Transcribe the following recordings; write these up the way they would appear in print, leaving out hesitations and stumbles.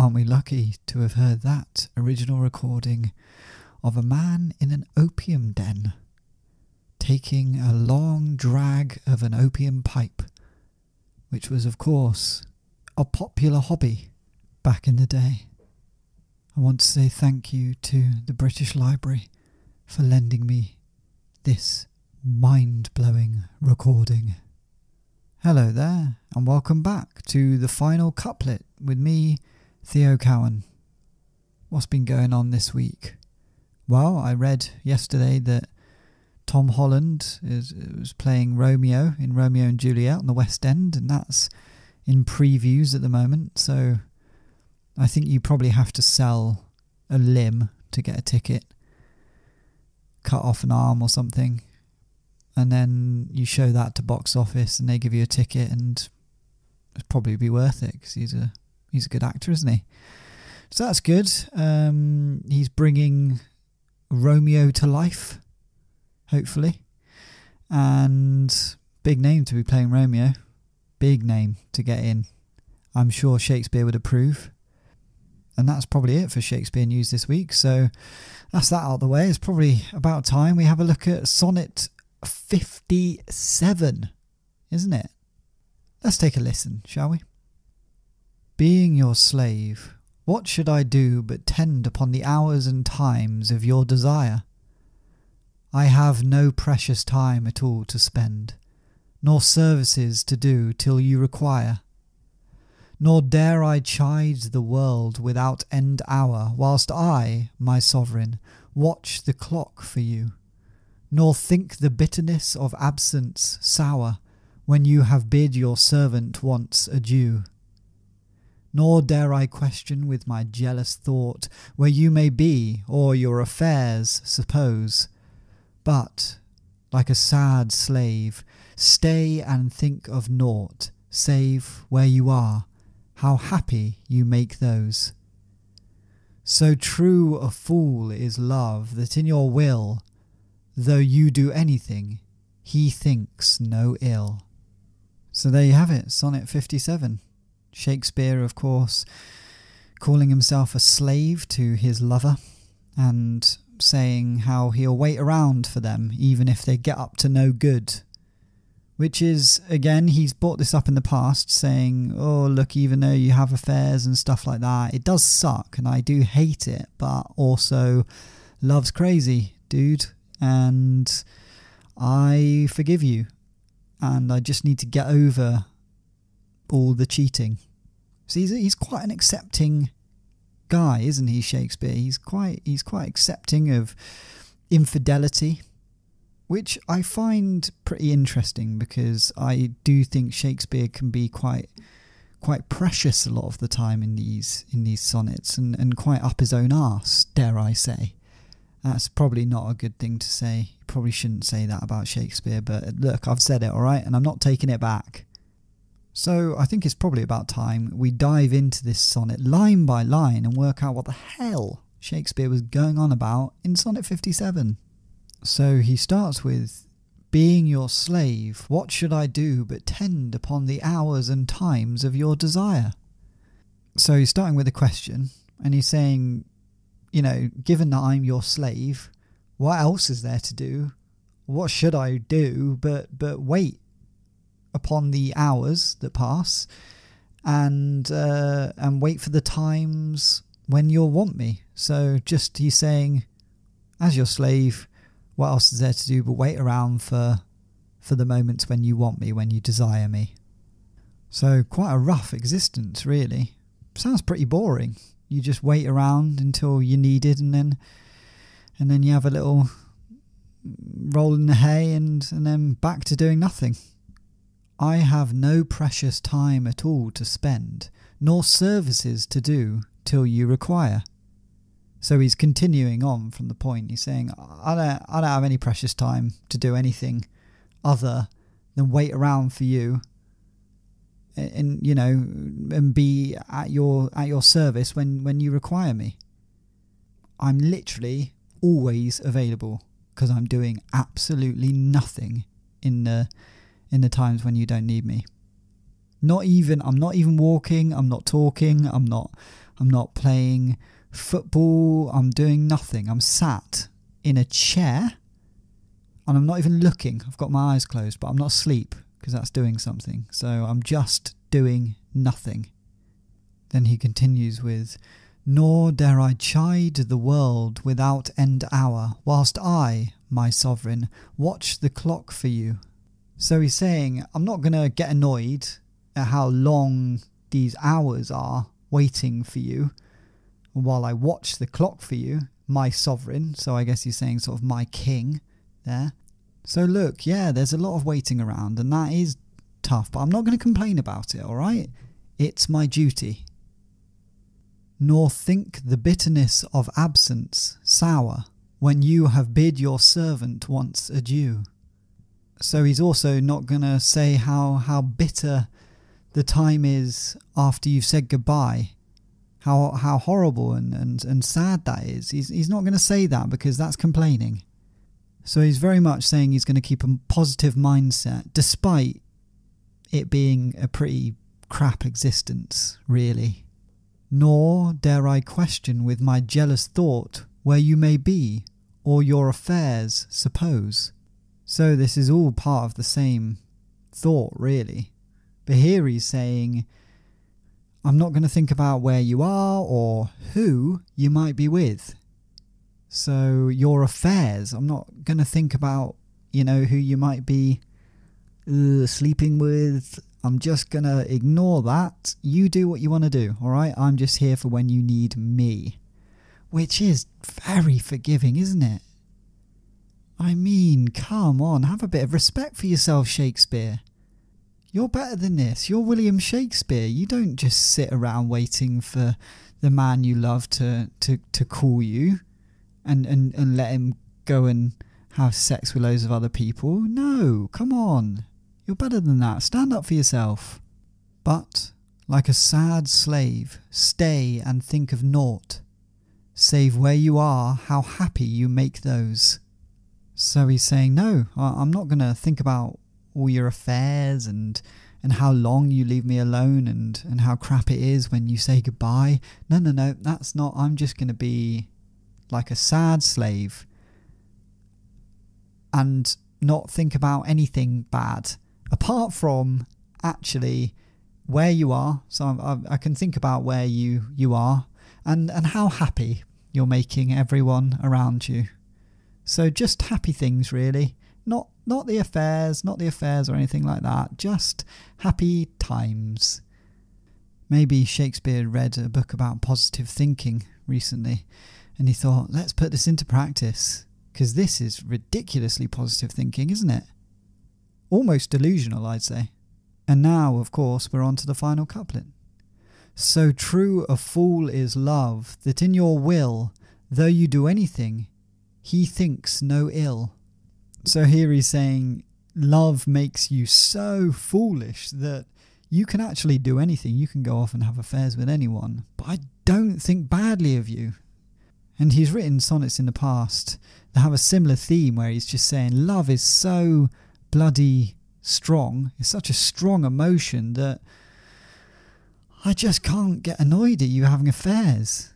Aren't we lucky to have heard that original recording of a man in an opium den, taking a long drag of an opium pipe, which was, of course, a popular hobby back in the day. I want to say thank you to the British Library for lending me this mind-blowing recording. Hello there, and welcome back to the final couplet with me, Theo Cowan. What's been going on this week? Well, I read yesterday that Tom Holland was playing Romeo in Romeo and Juliet on the West End, and that's in previews at the moment, so I think you probably have to sell a limb to get a ticket, cut off an arm or something, and then you show that to box office and they give you a ticket, and it'd probably be worth it because he's a good actor, isn't he? So that's good. He's bringing Romeo to life, hopefully, and big name to be playing Romeo, big name to get in. I'm sure Shakespeare would approve. And that's probably it for Shakespeare news this week. So that's that out of the way. It's probably about time we have a look at Sonnet 57, isn't it? Let's take a listen, shall we? Being your slave, what should I do but tend upon the hours and times of your desire? I have no precious time at all to spend, nor services to do till you require. Nor dare I chide the world without end hour, whilst I, my sovereign, watch the clock for you. Nor think the bitterness of absence sour, when you have bid your servant once adieu. Nor dare I question with my jealous thought where you may be, or your affairs suppose. But, like a sad slave, stay and think of nought, save where you are, how happy you make those. So true a fool is love that in your will, though you do anything, he thinks no ill. So there you have it, Sonnet 57. Shakespeare, of course, calling himself a slave to his lover and saying how he'll wait around for them even if they get up to no good. Which is, again, he's brought this up in the past, saying, oh, look, even though you have affairs and stuff like that, it does suck, and I do hate it, but also love's crazy, dude, and I forgive you, and I just need to get over all the cheating. So he's quite an accepting guy, isn't he, Shakespeare? He's quite accepting of infidelity, which I find pretty interesting because I do think Shakespeare can be quite precious a lot of the time in these sonnets and quite up his own arse, dare I say. That's probably not a good thing to say. You probably shouldn't say that about Shakespeare, but look, I've said it, alright, and I'm not taking it back. So I think it's probably about time we dive into this sonnet line by line and work out what the hell Shakespeare was going on about in Sonnet 57. So he starts with, being your slave, what should I do but tend upon the hours and times of your desire? So he's starting with a question, and he's saying, you know, given that I'm your slave, what else is there to do? What should I do but wait upon the hours that pass and wait for the times when you'll want me? So just he's saying, as your slave, what else is there to do but wait around for the moments when you want me, when you desire me? So quite a rough existence, really. Sounds pretty boring. You just wait around until you're needed, and then you have a little roll in the hay, and then back to doing nothing. I have no precious time at all to spend, nor services to do till you require. So he's continuing on from the point. He's saying, I don't have any precious time to do anything other than wait around for you and you know, and be at your service when you require me. I'm literally always available because I'm doing absolutely nothing in the times when you don't need me. I'm not even walking, I'm not talking, I'm not I'm not playing football. I'm doing nothing. I'm sat in a chair and I'm not even looking. I've got my eyes closed, but I'm not asleep because that's doing something. So I'm just doing nothing. Then he continues with, nor dare I chide the world without end hour, whilst I, my sovereign, watch the clock for you. So he's saying, I'm not going to get annoyed at how long these hours are waiting for you while I watch the clock for you, my sovereign. So I guess he's saying sort of my king there. So look, yeah, there's a lot of waiting around and that is tough, but I'm not going to complain about it, all right? It's my duty. Nor think the bitterness of absence sour when you have bid your servant once adieu. So he's also not going to say how bitter the time is after you've said goodbye, how horrible and sad that is. He's not going to say that because that's complaining. So he's very much saying he's going to keep a positive mindset despite it being a pretty crap existence, really. Nor dare I question with my jealous thought where you may be, or your affairs suppose. So this is all part of the same thought, really. But here he's saying, I'm not going to think about where you are or who you might be with. So your affairs, I'm not going to think about, who you might be sleeping with. I'm just going to ignore that. You do what you want to do, all right? I'm just here for when you need me. Which is very forgiving, isn't it? I mean, come on, have a bit of respect for yourself, Shakespeare. You're better than this. You're William Shakespeare. You don't just sit around waiting for the man you love to call you and let him go and have sex with loads of other people. No, come on. You're better than that. Stand up for yourself. But, like a sad slave, stay and think of nought, save where you are, how happy you make those. So he's saying, no, I'm not going to think about all your affairs and how long you leave me alone and how crap it is when you say goodbye. No, that's not. I'm just going to be like a sad slave and not think about anything bad. Apart from actually where you are, so I can think about where you are and how happy you're making everyone around you. So just happy things, really. Not the affairs or anything like that. Just happy times. Maybe Shakespeare read a book about positive thinking recently and he thought, let's put this into practice because this is ridiculously positive thinking, isn't it? Almost delusional, I'd say. And now, of course, we're on to the final couplet. So true a fool is love, that in your will, though you do anything, he thinks no ill. So here he's saying, love makes you so foolish that you can actually do anything. You can go off and have affairs with anyone, but I don't think badly of you. And he's written sonnets in the past that have a similar theme where he's just saying love is so bloody strong, it's such a strong emotion that I just can't get annoyed at you having affairs.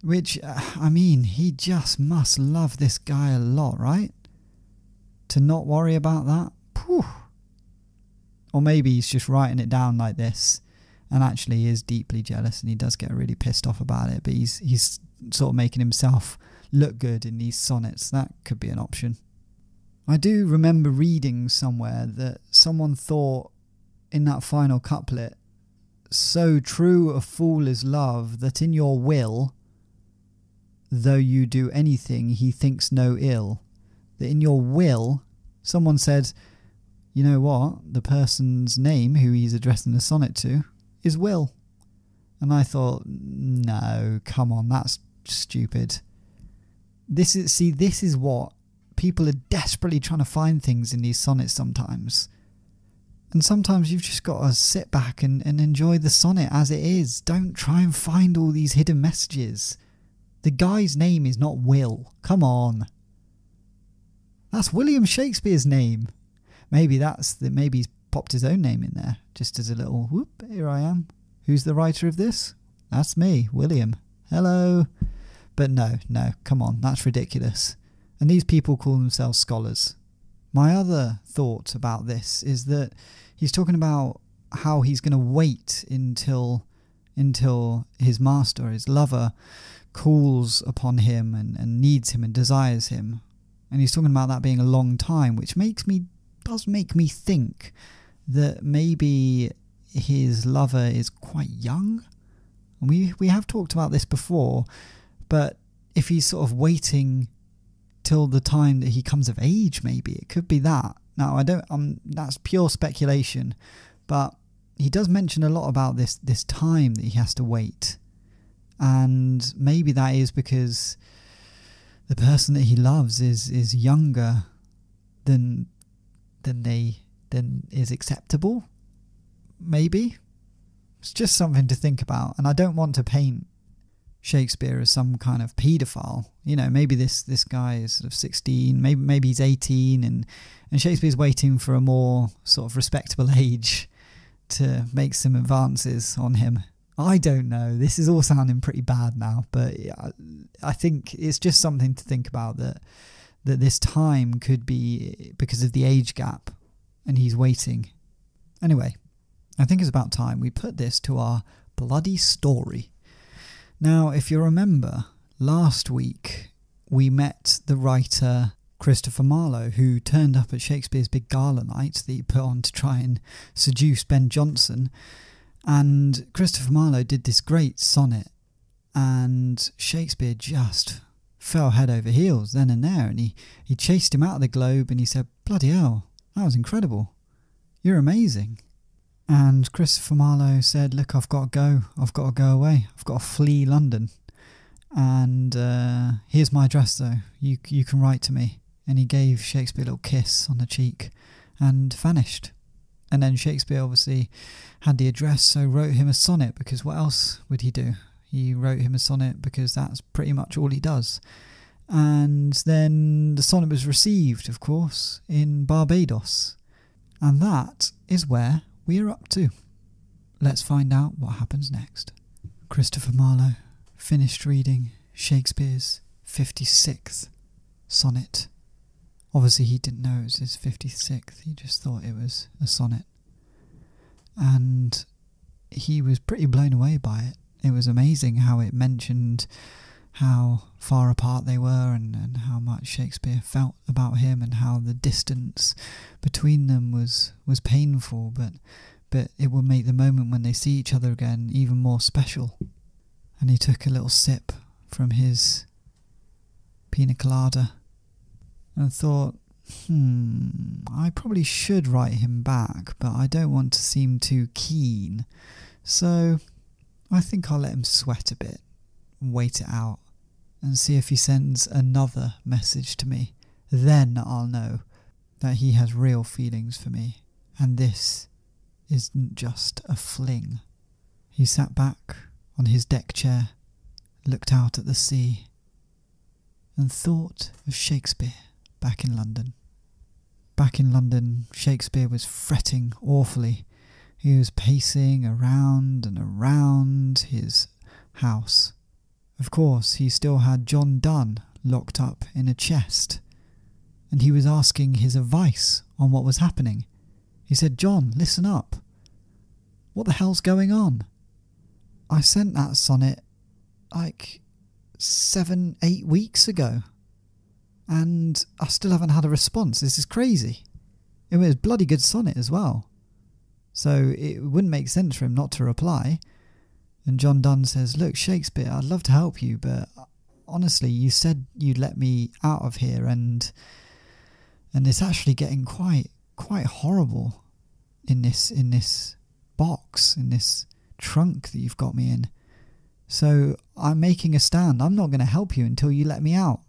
Which, I mean, he just must love this guy a lot, right? To not worry about that? Phew. Or maybe he's just writing it down like this and actually is deeply jealous and he does get really pissed off about it, but he's sort of making himself look good in these sonnets. That could be an option. I do remember reading somewhere that someone thought in that final couplet, so true a fool is love that in your will, though you do anything, he thinks no ill. That in your will, someone said, you know what, the person's name who he's addressing the sonnet to is Will. And I thought, no, come on, that's stupid. This is what people are desperately trying to find things in these sonnets sometimes. And sometimes you've just got to sit back and enjoy the sonnet as it is. Don't try and find all these hidden messages. The guy's name is not Will. Come on. That's William Shakespeare's name. Maybe he's popped his own name in there, just as a little whoop, here I am. Who's the writer of this? That's me, William. Hello. But no, come on, that's ridiculous. And these people call themselves scholars. My other thought about this is that he's talking about how he's going to wait until his master, his lover, calls upon him and needs him and desires him. And he's talking about that being a long time, which does make me think that maybe his lover is quite young. And we have talked about this before, but if he's sort of waiting till the time that he comes of age, maybe it could be that. Now, that's pure speculation, but he does mention a lot about this time that he has to wait, and maybe that is because the person that he loves is younger than is acceptable. Maybe it's just something to think about, and I don't want to paint Shakespeare as some kind of paedophile. Maybe this guy is sort of 16, maybe he's 18, and Shakespeare's waiting for a more sort of respectable age to make some advances on him. I don't know. This is all sounding pretty bad now, but I think it's just something to think about, that this time could be because of the age gap and he's waiting. Anyway, I think it's about time we put this to our bloody story. Now, if you remember, last week we met the writer Christopher Marlowe, who turned up at Shakespeare's big gala night that he put on to try and seduce Ben Jonson. And Christopher Marlowe did this great sonnet, and Shakespeare just fell head over heels then and there, and he chased him out of the Globe, and he said, "Bloody hell, that was incredible. You're amazing." And Christopher Marlowe said, "Look, I've got to go away. I've got to flee London. And here's my address, though. You can write to me." And he gave Shakespeare a little kiss on the cheek and vanished. And then Shakespeare obviously had the address, so wrote him a sonnet, because what else would he do? He wrote him a sonnet because that's pretty much all he does. And then the sonnet was received, of course, in Barbados. And that is where we are up to. Let's find out what happens next. Christopher Marlowe finished reading Shakespeare's 56th sonnet. Obviously he didn't know it was his 56th, he just thought it was a sonnet. And he was pretty blown away by it. It was amazing how it mentioned how far apart they were, and how much Shakespeare felt about him, and how the distance between them was painful, but it would make the moment when they see each other again even more special. And he took a little sip from his pina colada and thought, I probably should write him back, but I don't want to seem too keen, so I think I'll let him sweat a bit, wait it out, and see if he sends another message to me. Then I'll know that he has real feelings for me, and this isn't just a fling. He sat back on his deck chair, looked out at the sea, and thought of Shakespeare back in London. Back in London, Shakespeare was fretting awfully. He was pacing around and around his house. Of course, he still had John Donne locked up in a chest, and he was asking his advice on what was happening. He said, "John, listen up. What the hell's going on? I sent that sonnet like 7-8 weeks ago, and I still haven't had a response. This is crazy." It was a bloody good sonnet as well, so it wouldn't make sense for him not to reply. And John Donne says, "Look, Shakespeare, I'd love to help you, but honestly, you said you'd let me out of here, and it's actually getting quite horrible in this box, in this trunk that you've got me in. So I'm making a stand. I'm not going to help you until you let me out."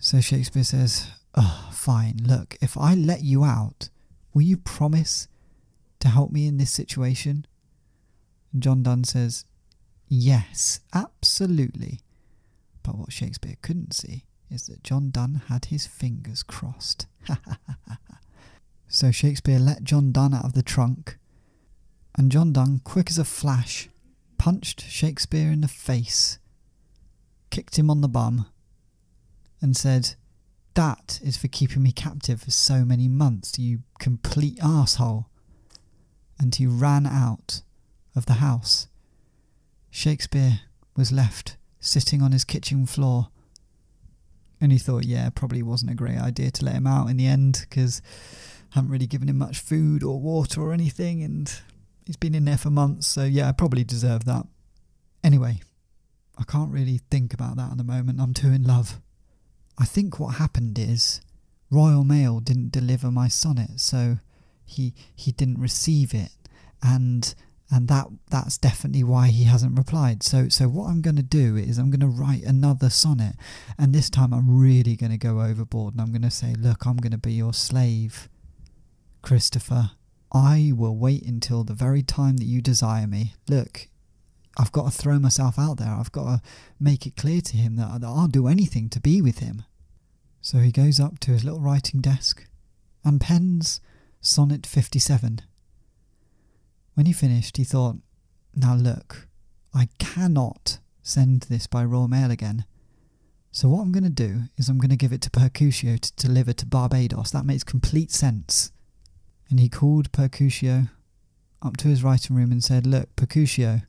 So Shakespeare says, "Oh, fine. Look, if I let you out, will you promise to help me in this situation?" And John Donne says, "Yes, absolutely." But what Shakespeare couldn't see is that John Donne had his fingers crossed. So Shakespeare let John Donne out of the trunk, and John Donne, quick as a flash, punched Shakespeare in the face, kicked him on the bum, and said, "That is for keeping me captive for so many months, you complete arsehole." And he ran out of the house. Shakespeare was left sitting on his kitchen floor, and he thought, yeah, probably wasn't a great idea to let him out in the end, because I haven't really given him much food or water or anything, and he's been in there for months, so yeah, I probably deserve that. Anyway, I can't really think about that at the moment. I'm too in love. I think what happened is Royal Mail didn't deliver my sonnet, so he didn't receive it, and that's definitely why he hasn't replied. So what I'm going to do is I'm going to write another sonnet, and this time I'm really going to go overboard, and I'm going to say, look, I'm going to be your slave, Christopher. I will wait until the very time that you desire me. Look, I've got to throw myself out there. I've got to make it clear to him that I'll do anything to be with him. So he goes up to his little writing desk and pens Sonnet 57. When he finished, he thought, now look, I cannot send this by Royal Mail again. So what I'm going to do is I'm going to give it to Mercutio to deliver to Barbados. That makes complete sense. And he called Mercutio up to his writing room and said, look, Mercutio,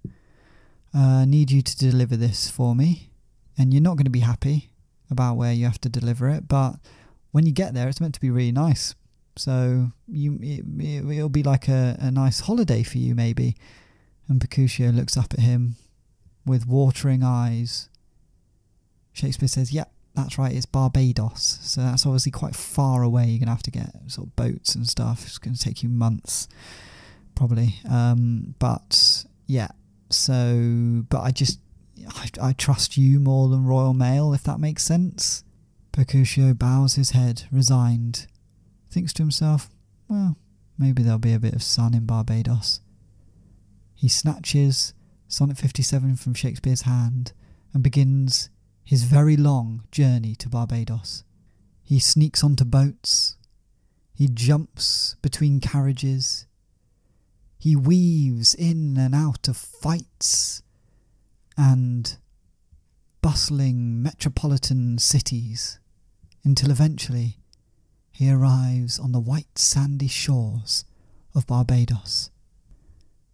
I need you to deliver this for me. And you're not going to be happy about where you have to deliver it, but when you get there, it's meant to be really nice. So it'll be like a nice holiday for you, maybe. And Mercutio looks up at him with watering eyes. Shakespeare says, yep, that's right, it's Barbados. So that's obviously quite far away. You're going to have to get sort of boats and stuff. It's going to take you months, probably. But yeah, but I trust you more than Royal Mail, if that makes sense. Mercutio bows his head, resigned. Thinks to himself, well, maybe there'll be a bit of sun in Barbados. He snatches Sonnet 57 from Shakespeare's hand and begins his very long journey to Barbados. He sneaks onto boats. He jumps between carriages. He weaves in and out of fights and bustling metropolitan cities until eventually he arrives on the white sandy shores of Barbados.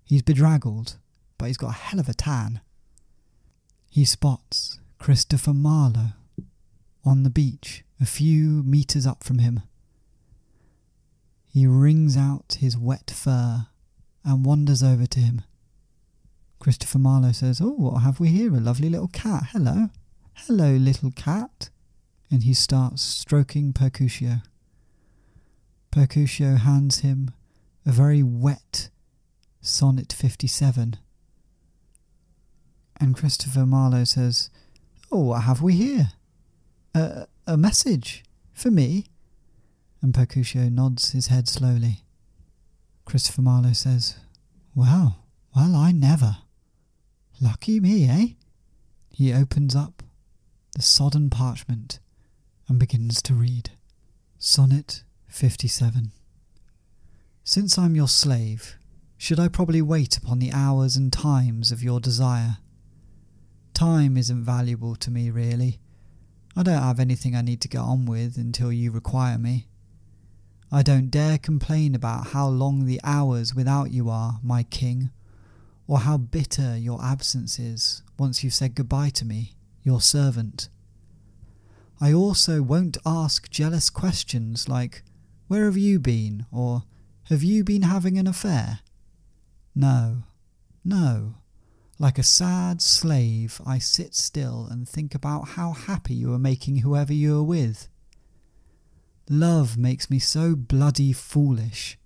He's bedraggled, but he's got a hell of a tan. He spots Christopher Marlowe on the beach a few metres up from him. He wrings out his wet fur and wanders over to him. Christopher Marlowe says, oh, what have we here? A lovely little cat. Hello. Hello, little cat. And he starts stroking Mercutio. Mercutio hands him a very wet Sonnet 57. And Christopher Marlowe says, oh, what have we here? A message for me? And Mercutio nods his head slowly. Christopher Marlowe says, well, I never. Lucky me, eh? He opens up the sodden parchment and begins to read. Sonnet 57. Since I'm your slave, should I probably wait upon the hours and times of your desire? Time isn't valuable to me, really. I don't have anything I need to get on with until you require me. I don't dare complain about how long the hours without you are, my king, or how bitter your absence is once you've said goodbye to me, your servant. I also won't ask jealous questions like, where have you been, or have you been having an affair? No. Like a sad slave, I sit still and think about how happy you are making whoever you are with. Love makes me so bloody foolish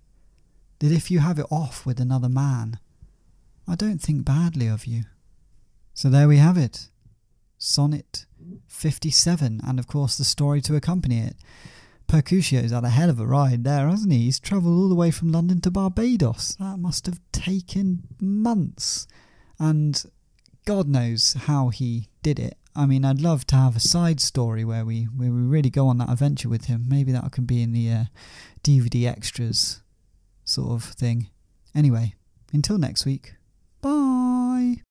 that if you have it off with another man, I don't think badly of you. So there we have it. Sonnet 57, and of course the story to accompany it. Mercutio's had a hell of a ride there, hasn't he? He's travelled all the way from London to Barbados. That must have taken months. And God knows how he did it. I mean, I'd love to have a side story where we really go on that adventure with him. Maybe that can be in the DVD extras sort of thing. Anyway, until next week. Bye!